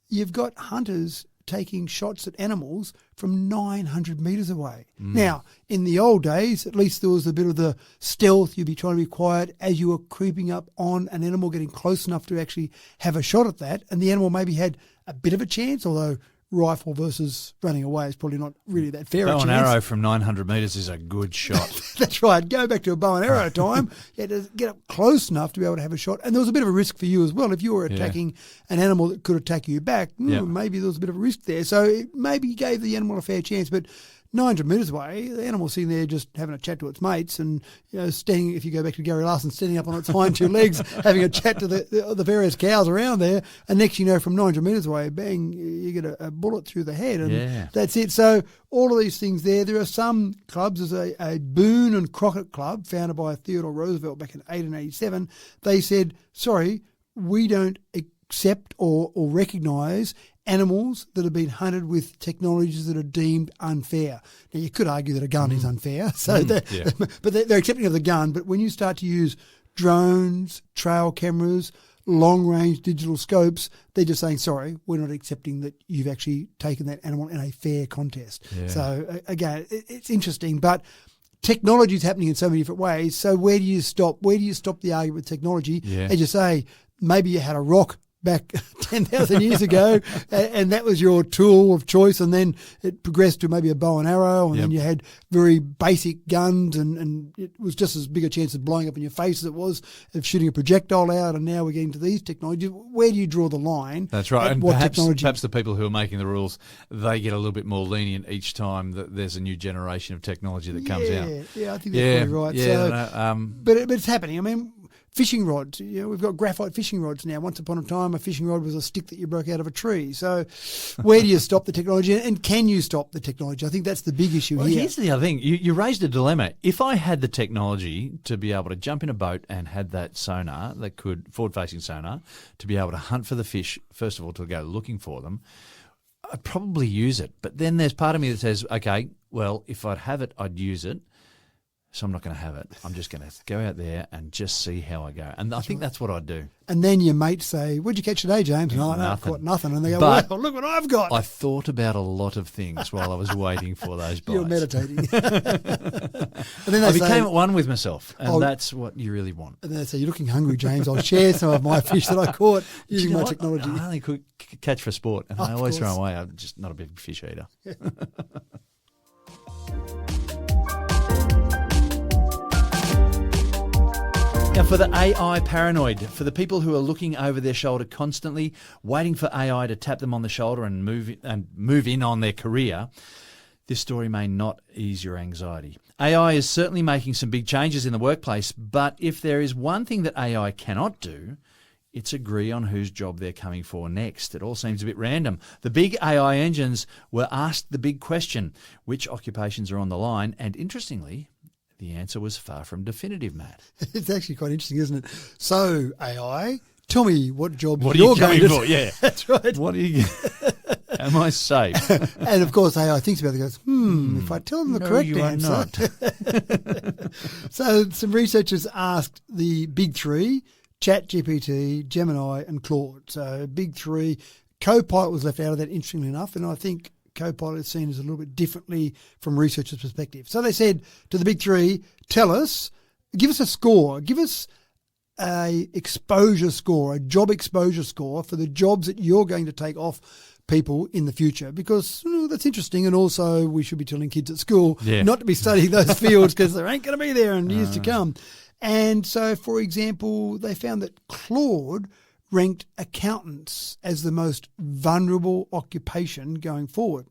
you've got hunters taking shots at animals from 900 metres away. Now, in the old days, at least there was a bit of the stealth. You'd be trying to be quiet as you were creeping up on an animal, getting close enough to actually have a shot at that, and the animal maybe had a bit of a chance, although rifle versus running away is probably not really that fair a chance. Bow and arrow from 900 metres is a good shot. That's right. Go back to a bow and arrow time. You had to get up close enough to be able to have a shot. And there was a bit of a risk for you as well. If you were attacking an animal that could attack you back, maybe there was a bit of a risk there. So it maybe gave the animal a fair chance. But 900 metres away, the animal's sitting there just having a chat to its mates and, standing, if you go back to Gary Larson, standing up on its hind two legs, having a chat to the various cows around there. And next you know, from 900 metres away, bang, you get a bullet through the head. And that's it. So all of these things there. There are some clubs, there's a Boone and Crockett Club founded by Theodore Roosevelt back in 1887. They said, sorry, we don't accept or recognise animals that have been hunted with technologies that are deemed unfair. Now, you could argue that a gun is unfair, but they're accepting of the gun. But when you start to use drones, trail cameras, long-range digital scopes, they're just saying, sorry, we're not accepting that you've actually taken that animal in a fair contest. Yeah. So, again, it's interesting, but technology is happening in so many different ways. So where do you stop? Where do you stop the argument with technology? Yeah. As you say, maybe you had a rock back 10,000 years ago, and that was your tool of choice, and then it progressed to maybe a bow and arrow, and then you had very basic guns, and it was just as big a chance of blowing up in your face as it was of shooting a projectile out, and now we're getting to these technologies. Where do you draw the line? That's right, and perhaps the people who are making the rules, they get a little bit more lenient each time that there's a new generation of technology that comes out. Yeah, I think that's probably right. Yeah, but it's happening. I mean, fishing rods, we've got graphite fishing rods now. Once upon a time, a fishing rod was a stick that you broke out of a tree. So where do you stop the technology, and can you stop the technology? I think that's the big issue here. Here's the other thing. You raised a dilemma. If I had the technology to be able to jump in a boat and had that sonar, that could, forward-facing sonar, to be able to hunt for the fish, first of all, to go looking for them, I'd probably use it. But then there's part of me that says, okay, well, if I'd have it, I'd use it. so I'm not going to have it. I'm just going to go out there and just see how I go. And I think that's what I'd do. And then your mates say, "What'd you catch today, James?" And I Nothing. caught nothing. And they go, But "Well, look what I've got." I thought about a lot of things while I was waiting for those bites. You're meditating. And then I they became say, at one with myself, and Oh. that's what you really want. and they say, "You're looking hungry, James. I'll share some of my fish that I caught using You know my what? technology." I only could catch for sport, and I Of always throw course. them away. I'm just not a big fish eater. Now, for the AI paranoid, for the people who are looking over their shoulder constantly, waiting for AI to tap them on the shoulder and move in on their career, this story may not ease your anxiety. AI is certainly making some big changes in the workplace, but if there is one thing that AI cannot do, it's agree on whose job they're coming for next. It all seems a bit random. The big AI engines were asked the big question, which occupations are on the line? And interestingly, the answer was far from definitive, Matt. It's actually quite interesting, isn't it? So, AI, tell me what jobs What are you're you going coming to for? Yeah. That's right. What are you... Am I safe? And of course, AI thinks about it and goes, if I tell them the No, correct you are answer. not. So some researchers asked the big three, ChatGPT, Gemini and Claude. So big three. Copilot was left out of that, interestingly enough, and I think Copilot is seen as a little bit differently from researchers' perspective. So they said to the big three, tell us, give us a score, give us a exposure score, a job exposure score for the jobs that you're going to take off people in the future, because that's interesting, and also we should be telling kids at school not to be studying those fields because they ain't going to be there in years to come. And so, for example, they found that Claude ranked accountants as the most vulnerable occupation going forward.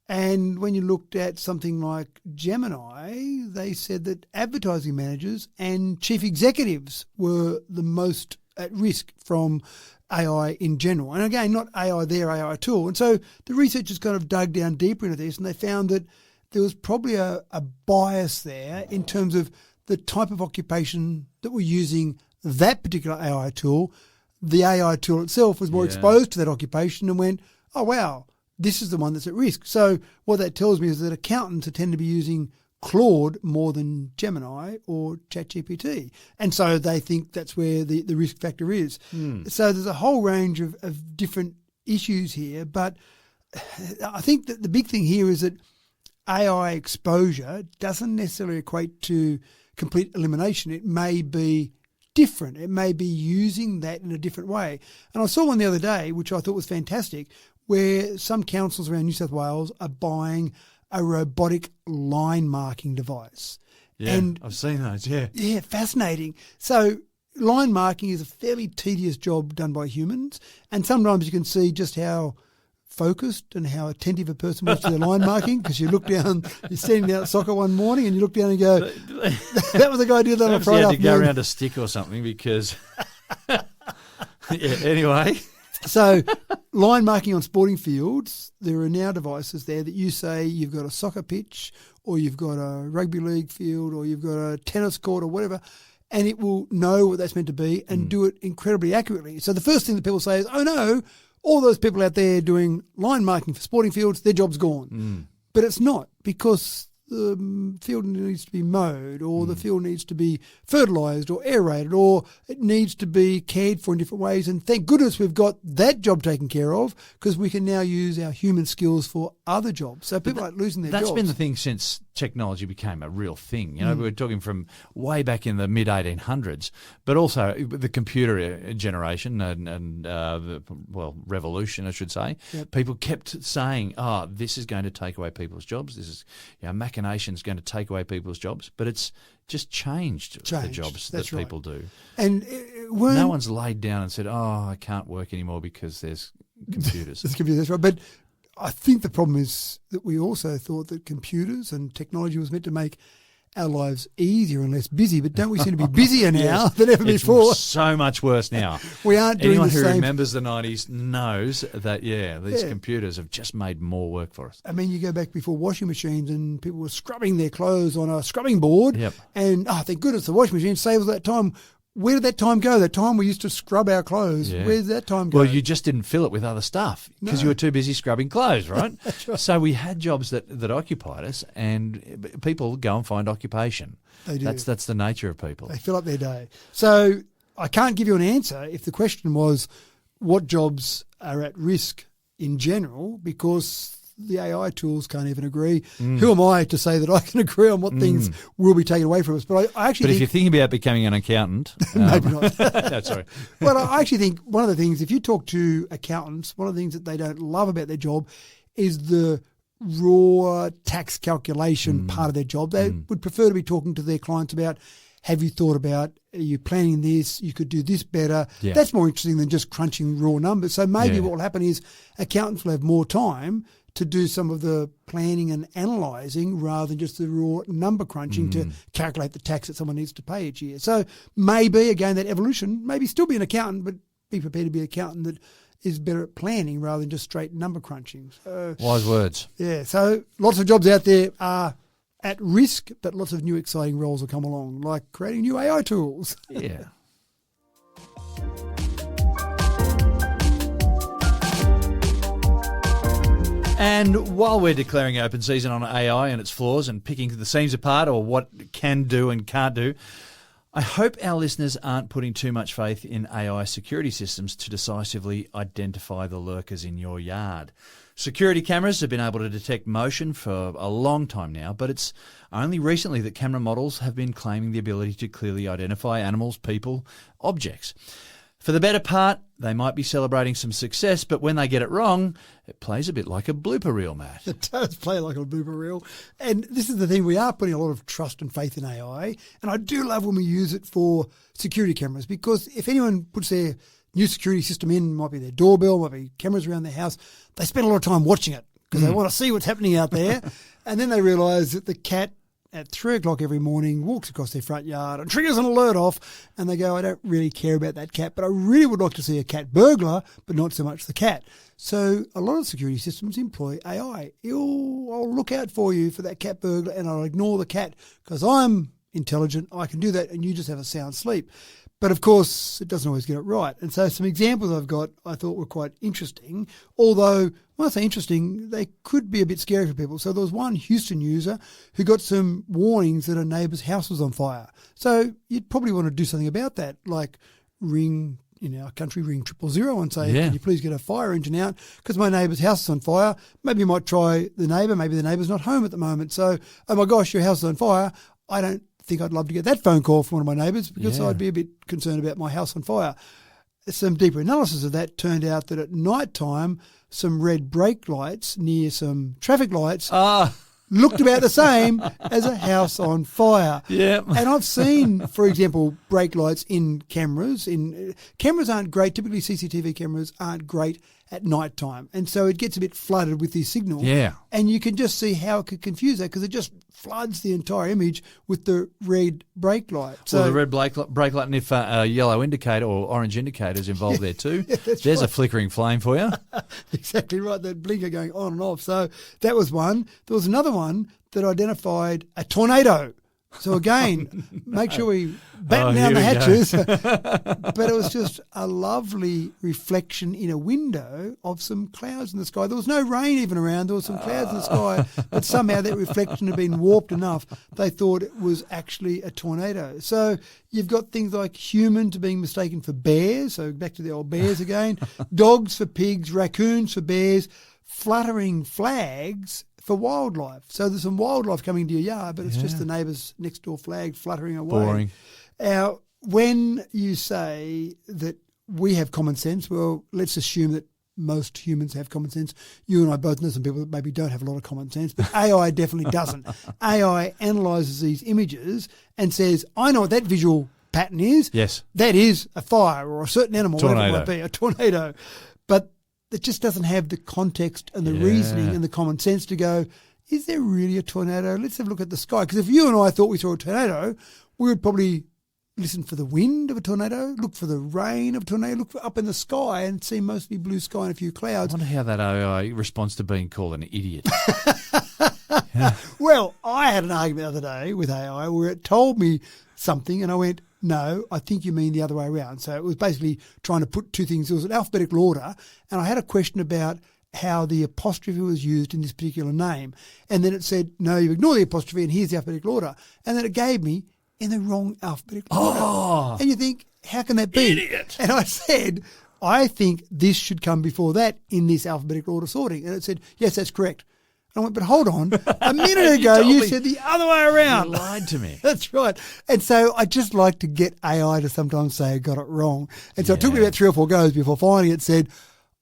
And when you looked at something like Gemini, they said that advertising managers and chief executives were the most at risk from AI in general. And again, not AI there, AI at all. And so the researchers kind of dug down deeper into this, and they found that there was probably a bias there in terms of the type of occupation that were using that particular AI tool. The AI tool itself was more exposed to that occupation and went, oh, wow, this is the one that's at risk. So what that tells me is that accountants tend to be using Claude more than Gemini or ChatGPT. And so they think that's where the risk factor is. So there's a whole range of different issues here. But I think that the big thing here is that AI exposure doesn't necessarily equate to complete elimination. It may be different. It may be using that in a different way. And I saw one the other day, which I thought was fantastic, where some councils around New South Wales are buying a robotic line marking device. Yeah, and I've seen those, yeah. Yeah, fascinating. So line marking is a fairly tedious job done by humans, and sometimes you can see just how focused and how attentive a person was to their line marking, because you look down, you're standing down at soccer one morning and you look down and go, that was the guy who did that on Perhaps Friday you had to afternoon. go around a stick or something because... yeah, anyway... So line marking on sporting fields, there are now devices there that you say you've got a soccer pitch or you've got a rugby league field or you've got a tennis court or whatever, and it will know what that's meant to be and do it incredibly accurately. So the first thing that people say is, oh no, all those people out there doing line marking for sporting fields, their job's gone. But it's not, because the field needs to be mowed, or the field needs to be fertilised or aerated, or it needs to be cared for in different ways. And thank goodness we've got that job taken care of, because we can now use our human skills for other jobs. So people aren't losing their jobs. That's been the thing since technology became a real thing. You know, we were talking from way back in the mid-1800s, but also the computer generation and revolution, I should say. Yep. People kept saying, oh, this is going to take away people's jobs. This is, machination's going to take away people's jobs. But it's just changed the jobs that people do. And no one's laid down and said, oh, I can't work anymore because there's computers. There's computers, right. But I think the problem is that we also thought that computers and technology was meant to make our lives easier and less busy, but don't we seem to be busier now than ever before? It's so much worse now. We aren't doing Anyone the who same. remembers the 90s knows that, these computers have just made more work for us. I mean, you go back before washing machines and people were scrubbing their clothes on a scrubbing board, and, thank goodness the washing machine saves that time. where did that time go? That time we used to scrub our clothes. Yeah. Where did that time go? Well, you just didn't fill it with other stuff because you were too busy scrubbing clothes, right? That's right. So we had jobs that occupied us, and people go and find occupation. They do. That's the nature of people. They fill up their day. So I can't give you an answer if the question was what jobs are at risk in general, because the AI tools can't even agree. Who am I to say that I can agree on what things will be taken away from us? But I actually But if think... you're thinking about becoming an accountant... maybe not. No, sorry. Well, I actually think one of the things, if you talk to accountants, one of the things that they don't love about their job is the raw tax calculation part of their job. They would prefer to be talking to their clients about, have you thought about, are you planning this? You could do this better. Yeah. That's more interesting than just crunching raw numbers. So maybe what will happen is accountants will have more time to do some of the planning and analysing rather than just the raw number crunching to calculate the tax that someone needs to pay each year. So maybe, again, that evolution, maybe still be an accountant, but be prepared to be an accountant that is better at planning rather than just straight number crunching. So, Wise words. yeah, so lots of jobs out there are at risk, but lots of new exciting roles will come along, like creating new AI tools. Yeah. And while we're declaring open season on AI and its flaws and picking the seams apart or what it can do and can't do, I hope our listeners aren't putting too much faith in AI security systems to decisively identify the lurkers in your yard. Security cameras have been able to detect motion for a long time now, but it's only recently that camera models have been claiming the ability to clearly identify animals, people, objects. For the better part, they might be celebrating some success, but when they get it wrong, it plays a bit like a blooper reel, Matt. It does play like a blooper reel. And this is the thing, we are putting a lot of trust and faith in AI. And I do love when we use it for security cameras, because if anyone puts their new security system in, might be their doorbell, might be cameras around their house, they spend a lot of time watching it because they want to see what's happening out there. And then they realise that the cat at 3 o'clock every morning walks across their front yard and triggers an alert off, and they go, I don't really care about that cat, but I really would like to see a cat burglar, but not so much the cat. So a lot of security systems employ AI. I'll look out for you for that cat burglar, and I'll ignore the cat because I'm intelligent, I can do that, and you just have a sound sleep. But of course, it doesn't always get it right. And so some examples I've got I thought were quite interesting, although when I say interesting, they could be a bit scary for people. So there was one Houston user who got some warnings that a neighbour's house was on fire. So you'd probably want to do something about that, like ring, in our country, ring 000 and say, can you please get a fire engine out because my neighbour's house is on fire. Maybe you might try the neighbour. Maybe the neighbour's not home at the moment. So, oh my gosh, your house is on fire. I don't think I'd love to get that phone call from one of my neighbours because I'd be a bit concerned about my house on fire. Some deeper analysis of that turned out that at night time, some red brake lights near some traffic lights looked about the same as a house on fire. Yeah. And I've seen, for example, brake lights in cameras. Cameras aren't great. Typically CCTV cameras aren't great at night time. And so it gets a bit flooded with this signal. Yeah. And you can just see how it could confuse that because it just floods the entire image with the red brake light. So the red brake light, and if a yellow indicator or orange indicator is involved there too, there's right. a flickering flame for you. Exactly right, that blinker going on and off. So that was one. There was another one that identified a tornado. So again, make sure we batten down the hatches. But it was just a lovely reflection in a window of some clouds in the sky. There was no rain even around. There was some clouds in the sky, but somehow that reflection had been warped enough. They thought it was actually a tornado. So you've got things like humans being mistaken for bears. So back to the old bears again. Dogs for pigs, raccoons for bears, fluttering flags for wildlife. So there's some wildlife coming into your yard, but it's just the neighbour's next door flag fluttering away. Boring. Now, when you say that we have common sense, well, let's assume that most humans have common sense. You and I both know some people that maybe don't have a lot of common sense, but AI definitely doesn't. AI analyses these images and says, I know what that visual pattern is. Yes. That is a fire or a certain animal, whatever it might be, a tornado. But it just doesn't have the context and the reasoning and the common sense to go, is there really a tornado? Let's have a look at the sky. Because if you and I thought we saw a tornado, we would probably listen for the wind of a tornado, look for the rain of a tornado, look for up in the sky and see mostly blue sky and a few I clouds. wonder how that AI responds to being called an idiot. Well, I had an argument the other day with AI where it told me something and I went, no, I think you mean the other way around. So it was basically trying to put two things. It was an alphabetical order, and I had a question about how the apostrophe was used in this particular name. And then it said, no, you ignore the apostrophe and here's the alphabetical order. And then it gave me in the wrong alphabetical order. And you think, how can that be? Idiot. And I said, I think this should come before that in this alphabetical order sorting. And it said, yes, that's correct. And I went, but hold on. A minute ago, you said the other way around. You lied to me. That's right. And so I just like to get AI to sometimes say I got it wrong. And so it took me about 3 or 4 goes before finally it said,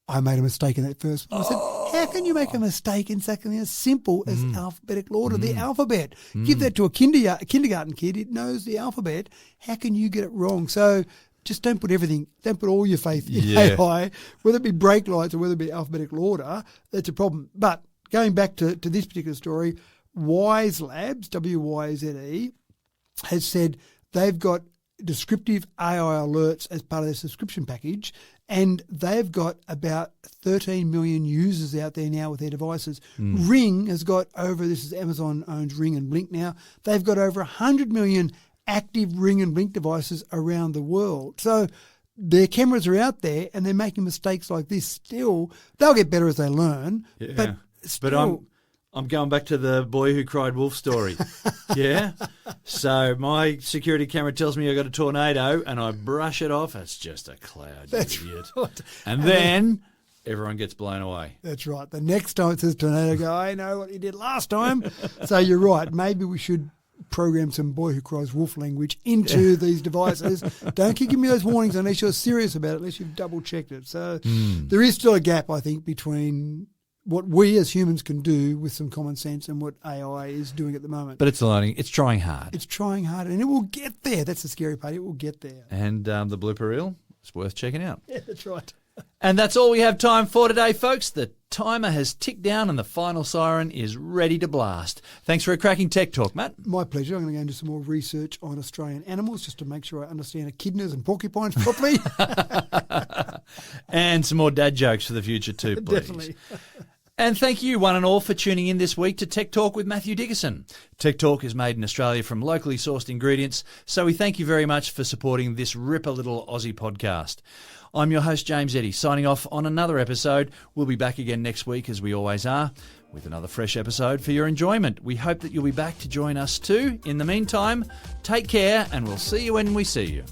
I made a mistake in that first one. I said, how can you make a mistake in something as simple as alphabetical order, the alphabet? Give that to a kindergarten kid. It knows the alphabet. How can you get it wrong? So just don't put all your faith in AI, whether it be brake lights or whether it be alphabetical order. That's a problem. But going back to this particular story, Wise Labs, WYZE, has said they've got descriptive AI alerts as part of their subscription package, and they've got about 13 million users out there now with their devices. Ring has got over, this is Amazon owns Ring and Blink now, they've got over 100 million active Ring and Blink devices around the world. So their cameras are out there and they're making mistakes like this still. They'll get better as they learn, but still. I'm going back to the boy who cried wolf story. Yeah. So my security camera tells me I got a tornado and I brush it off. It's just a cloud, That's you idiot. right. And then everyone gets blown away. That's right. The next time it says tornado, go, I know what you did last time. So you're right. Maybe we should program some boy who cries wolf language into these devices. Don't keep giving me those warnings unless you're serious about it, unless you've double checked it. So there is still a gap, I think, between what we as humans can do with some common sense and what AI is doing at the moment. But it's learning. It's trying hard. It's trying hard, and it will get there. That's the scary part. It will get there. And the blooper reel is worth checking out. Yeah, that's right. And that's all we have time for today, folks. The timer has ticked down and the final siren is ready to blast. Thanks for a cracking tech talk, Matt. My pleasure. I'm going to go and do some more research on Australian animals just to make sure I understand echidnas and porcupines properly. And some more dad jokes for the future too, please. Definitely. And thank you, one and all, for tuning in this week to Tech Talk with Matthew Dickerson. Tech Talk is made in Australia from locally sourced ingredients, so we thank you very much for supporting this ripper little Aussie podcast. I'm your host, James Eddy, signing off on another episode. We'll be back again next week, as we always are, with another fresh episode for your enjoyment. We hope that you'll be back to join us too. In the meantime, take care, and we'll see you when we see you.